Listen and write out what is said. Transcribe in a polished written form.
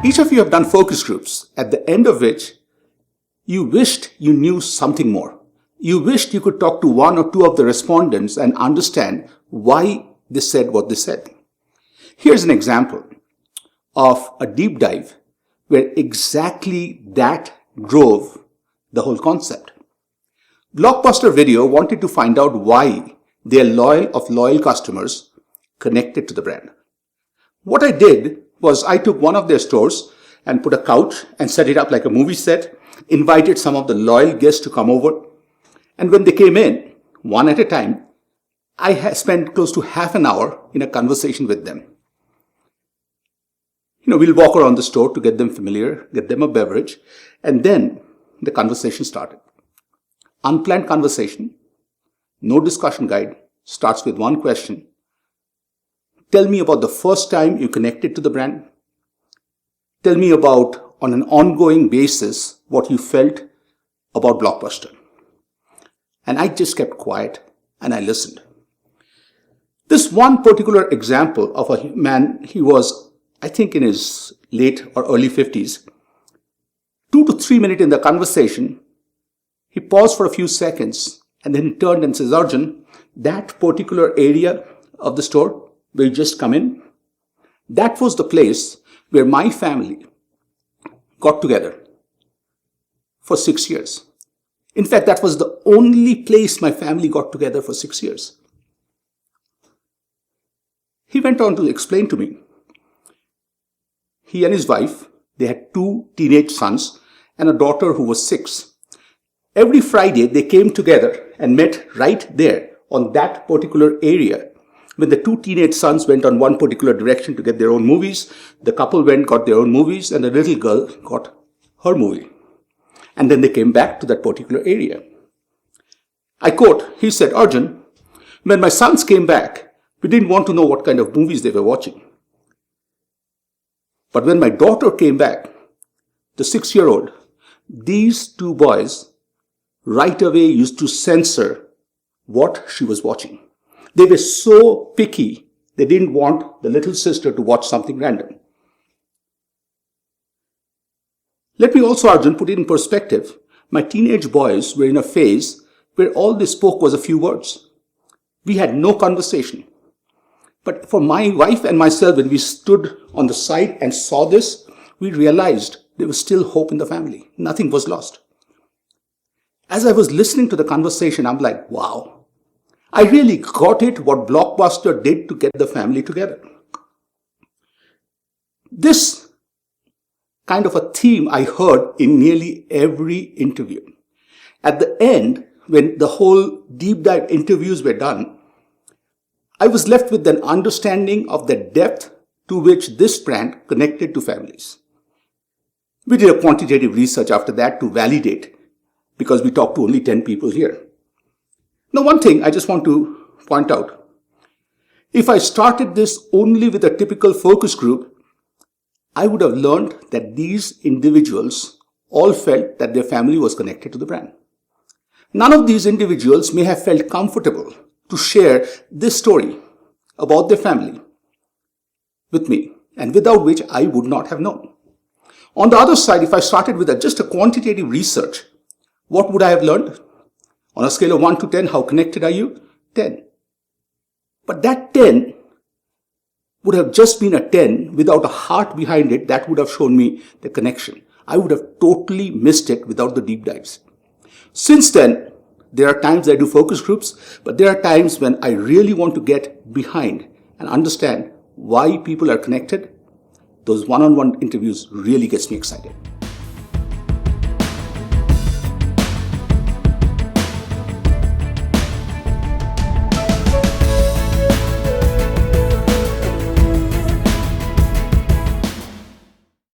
Each of you have done focus groups, at the end of which you wished you knew something more. You wished you could talk to one or two of the respondents and understand why they said what they said. Here's an example of a deep dive where exactly that drove the whole concept. Blockbuster Video wanted to find out why their loyal customers connected to the brand. What I did was I took one of their stores and put a couch and set it up like a movie set, invited some of the loyal guests to come over, and when they came in, one at a time, I spent close to half an hour in a conversation with them. We'll walk around the store to get them familiar, get them a beverage, and then the conversation started. Unplanned conversation, no discussion guide, starts with one question. Tell me about the first time you connected to the brand. Tell me about, on an ongoing basis, what you felt about Blockbuster. And I just kept quiet and I listened. This one particular example of a man, he was, I think, in his late or early 50s. 2 to 3 minutes in the conversation, he paused for a few seconds and then he turned and says, Arjun, that particular area of the store where you just come in, that was the place where my family got together for 6 years. In fact, that was the only place my family got together for 6 years. He went on to explain to me. He and his wife, they had 2 teenage sons and a daughter who was 6. Every Friday, they came together and met right there on that particular area. When the 2 teenage sons went on one particular direction to get their own movies, the couple got their own movies, and the little girl got her movie. And then they came back to that particular area. I quote, he said, Arjun, when my sons came back, we didn't want to know what kind of movies they were watching. But when my daughter came back, the 6-year-old, these 2 boys right away used to censor what she was watching. They were so picky, they didn't want the little sister to watch something random. Let me also, Arjun, put it in perspective. My teenage boys were in a phase where all they spoke was a few words. We had no conversation. But for my wife and myself, when we stood on the side and saw this, we realized there was still hope in the family. Nothing was lost. As I was listening to the conversation, I'm like, wow. I really got it what Blockbuster did to get the family together. This kind of a theme I heard in nearly every interview. At the end, when the whole deep dive interviews were done, I was left with an understanding of the depth to which this brand connected to families. We did a quantitative research after that to validate, because we talked to only 10 people here. Now, one thing I just want to point out. If I started this only with a typical focus group, I would have learned that these individuals all felt that their family was connected to the brand. None of these individuals may have felt comfortable to share this story about their family with me, and without which I would not have known. On the other side, if I started with just a quantitative research, what would I have learned? On a scale of 1 to 10, how connected are you? 10. But that 10 would have just been a 10 without a heart behind it that would have shown me the connection. I would have totally missed it without the deep dives. Since then, there are times I do focus groups, but there are times when I really want to get behind and understand why people are connected. Those one-on-one interviews really gets me excited.